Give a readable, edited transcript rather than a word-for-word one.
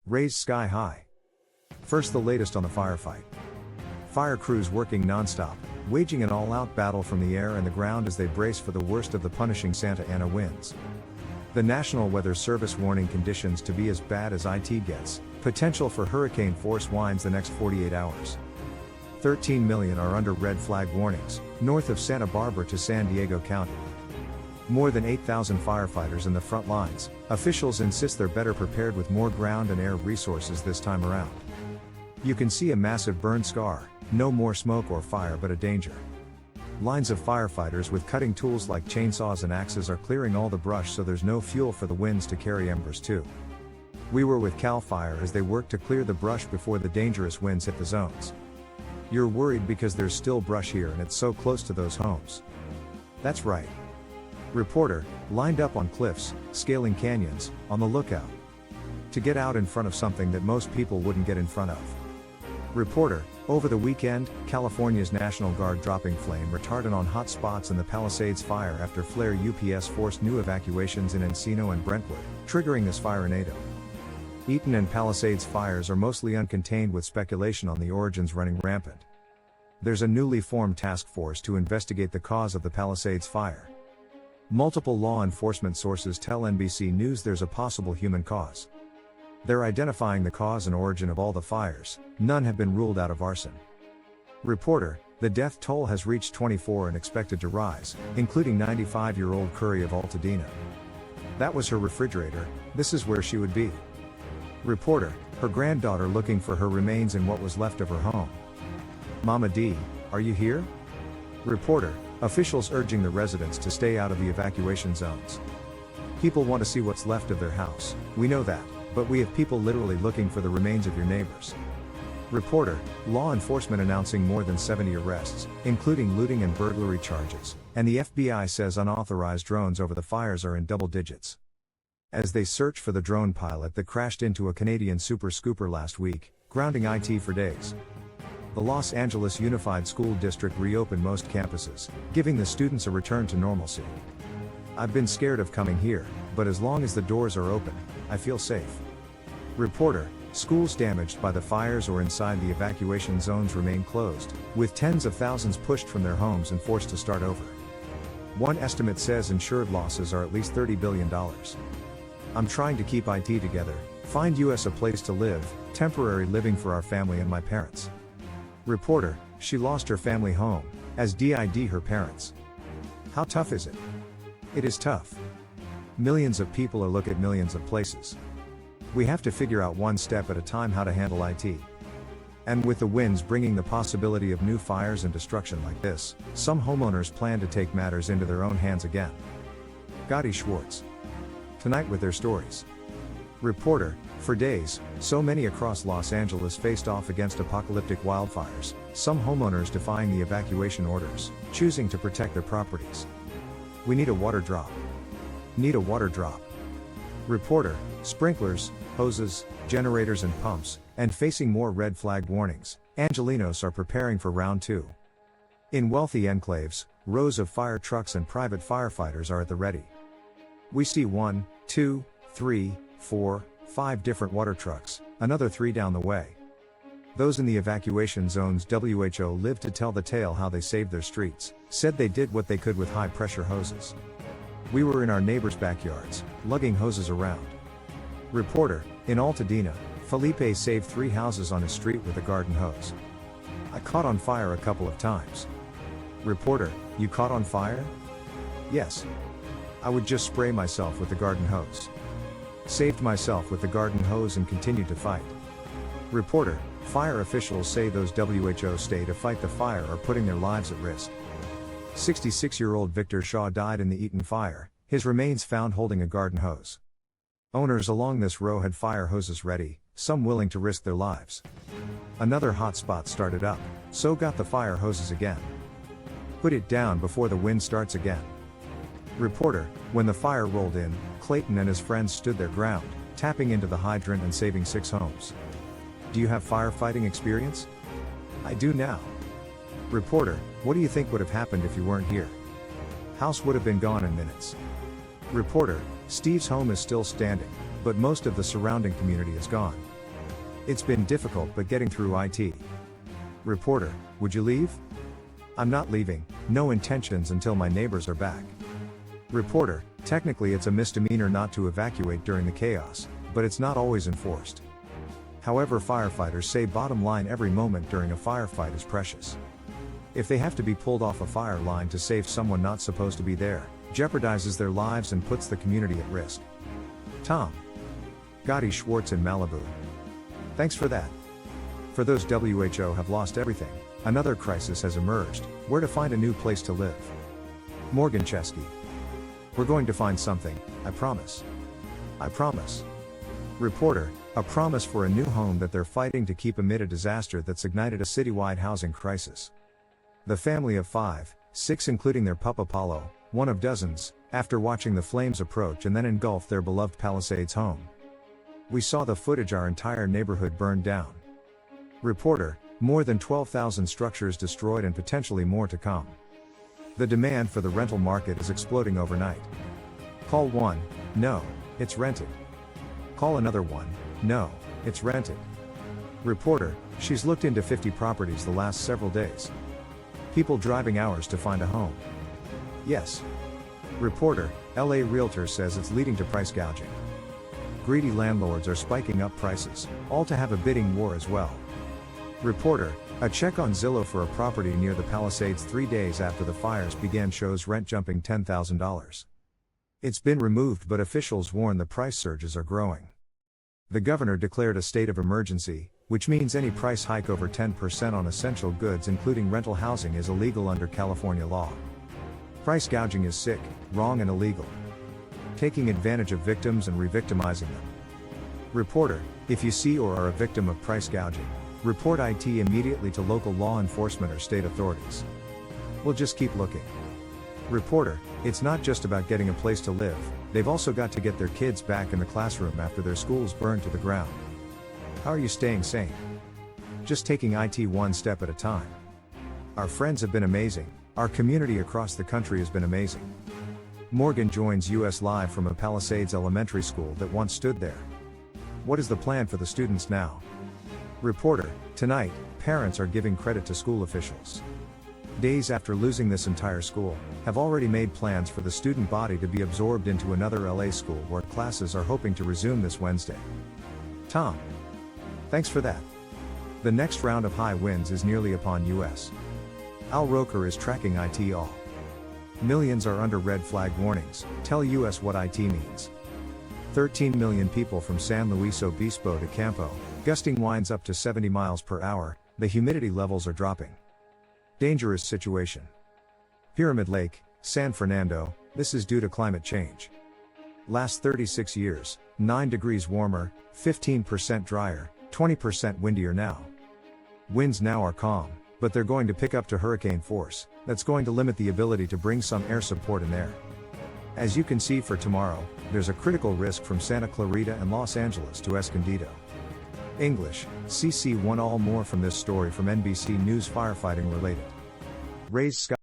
Raised sky high. First, the latest on the firefight. Fire crews working non-stop, waging an all-out battle from the air and the ground as they brace for the worst of the punishing Santa Ana winds. The National Weather Service warning conditions to be as bad as it gets, potential for hurricane force winds the next 48 hours. 13 million are under red flag warnings, north of Santa Barbara to San Diego County. More than 8,000 firefighters in the front lines. Officials insist they're better prepared with more ground and air resources this time around. You can see a massive burn scar, no more smoke or fire but a danger. Lines of firefighters with cutting tools like chainsaws and axes are clearing all the brush so there's no fuel for the winds to carry embers to. We were with CAL FIRE as they worked to clear the brush before the dangerous winds hit the zones. You're worried because there's still brush here and it's so close to those homes. That's right. Reporter, lined up on cliffs, scaling canyons, on the lookout. To get out in front of something that most people wouldn't get in front of. Reporter, over the weekend, California's National Guard dropping flame retardant on hot spots in the Palisades fire after flare UPS forced new evacuations in Encino and Brentwood, triggering this firenado. Eaton and Palisades fires are mostly uncontained with speculation on the origins running rampant. There's a newly formed task force to investigate the cause of the Palisades fire. Multiple law enforcement sources tell NBC News there's a possible human cause. They're identifying the cause and origin of all the fires, none have been ruled out of arson. Reporter, the death toll has reached 24 and expected to rise, including 95-year-old Curry of Altadena. That was her refrigerator, this is where she would be. Reporter, her granddaughter looking for her remains in what was left of her home. Mama D, are you here? Reporter, officials urging the residents to stay out of the evacuation zones. People want to see what's left of their house, we know that. But we have people literally looking for the remains of your neighbors. Reporter, law enforcement announcing more than 70 arrests, including looting and burglary charges, and the FBI says unauthorized drones over the fires are in double digits. As they search for the drone pilot that crashed into a Canadian super scooper last week, grounding IT for days. The Los Angeles Unified School District reopened most campuses, giving the students a return to normalcy. I've been scared of coming here, but as long as the doors are open, I feel safe. Reporter, schools damaged by the fires or inside the evacuation zones remain closed, with tens of thousands pushed from their homes and forced to start over. One estimate says insured losses are at least $30 billion. I'm trying to keep IT together, find us a place to live, temporary living for our family and my parents. Reporter, she lost her family home, as did her parents. How tough is it? It is tough. Millions of people are looking at millions of places. We have to figure out one step at a time how to handle IT. And with the winds bringing the possibility of new fires and destruction like this, some homeowners plan to take matters into their own hands again. Gotti Schwartz. Tonight with their stories. Reporter, for days, so many across Los Angeles faced off against apocalyptic wildfires, some homeowners defying the evacuation orders, choosing to protect their properties. We need a water drop. Need a water drop. Reporter, sprinklers, hoses, generators and pumps, and facing more red flag warnings, Angelenos are preparing for round 2. In wealthy enclaves, rows of fire trucks and private firefighters are at the ready. We see 1, 2, 3, 4, 5 different water trucks, another 3 down the way. Those in the evacuation zones WHO lived to tell the tale how they saved their streets, said they did what they could with high-pressure hoses. We were in our neighbors' backyards, lugging hoses around. Reporter, in Altadena, Felipe saved 3 houses on his street with a garden hose. I caught on fire a couple of times. Reporter, you caught on fire? Yes. I would just spray myself with the garden hose. Saved myself with the garden hose and continued to fight. Reporter, fire officials say those WHO stay to fight the fire are putting their lives at risk. 66-year-old Victor Shaw died in the Eaton fire, his remains found holding a garden hose. Owners along this row had fire hoses ready, some willing to risk their lives. Another hotspot started up, so got the fire hoses again. Put it down before the wind starts again. Reporter, when the fire rolled in, Clayton and his friends stood their ground, tapping into the hydrant and saving 6 homes. Do you have firefighting experience? I do now. Reporter, what do you think would have happened if you weren't here? House would have been gone in minutes. Reporter, Steve's home is still standing, but most of the surrounding community is gone. It's been difficult but getting through it. Reporter, would you leave? I'm not leaving, no intentions until my neighbors are back. Reporter, technically it's a misdemeanor not to evacuate during the chaos, but it's not always enforced. However, firefighters say bottom line every moment during a firefight is precious. If they have to be pulled off a fire line to save someone not supposed to be there, jeopardizes their lives and puts the community at risk. Tom Gotti Schwartz in Malibu. Thanks for that. For those WHO have lost everything, another crisis has emerged, where to find a new place to live. Morgan Chesky. We're going to find something, I promise. I promise. Reporter, a promise for a new home that they're fighting to keep amid a disaster that's ignited a citywide housing crisis. The family of 5, 6 including their pup Apollo, one of dozens, after watching the flames approach and then engulf their beloved Palisades home. We saw the footage, our entire neighborhood burned down. Reporter, more than 12,000 structures destroyed and potentially more to come. The demand for the rental market is exploding overnight. Call one, no, it's rented. Call another one, no, it's rented. Reporter, she's looked into 50 properties the last several days. People driving hours to find a home. Yes. Reporter, LA realtor says it's leading to price gouging. Greedy landlords are spiking up prices, all to have a bidding war as well. Reporter, a check on Zillow for a property near the Palisades 3 days after the fires began shows rent jumping $10,000. It's been removed, but officials warn the price surges are growing. The governor declared a state of emergency, which means any price hike over 10% on essential goods including rental housing is illegal under California law. Price gouging is sick, wrong and illegal. Taking advantage of victims and re-victimizing them. Reporter, if you see or are a victim of price gouging, report it immediately to local law enforcement or state authorities. We'll just keep looking. Reporter, it's not just about getting a place to live, they've also got to get their kids back in the classroom after their schools burned to the ground. How are you staying sane? Just taking it one step at a time. Our friends have been amazing, our community across the country has been amazing. Morgan joins US Live from a Palisades elementary school that once stood there. What is the plan for the students now? Reporter, tonight, parents are giving credit to school officials. Days after losing this entire school, have already made plans for the student body to be absorbed into another LA school where classes are hoping to resume this Wednesday. Tom. Thanks for that. The next round of high winds is nearly upon US. Al Roker is tracking it all. Millions are under red flag warnings, tell US what it means. 13 million people from San Luis Obispo to Campo, gusting winds up to 70 miles per hour, the humidity levels are dropping. Dangerous situation. Pyramid Lake, San Fernando, this is due to climate change. Last 36 years, 9 degrees warmer, 15% drier, 20% windier now. Winds now are calm, but they're going to pick up to hurricane force, that's going to limit the ability to bring some air support in there. As you can see for tomorrow, there's a critical risk from Santa Clarita and Los Angeles to Escondido. English, CC1 all more from this story from NBC News firefighting related. Raised sky.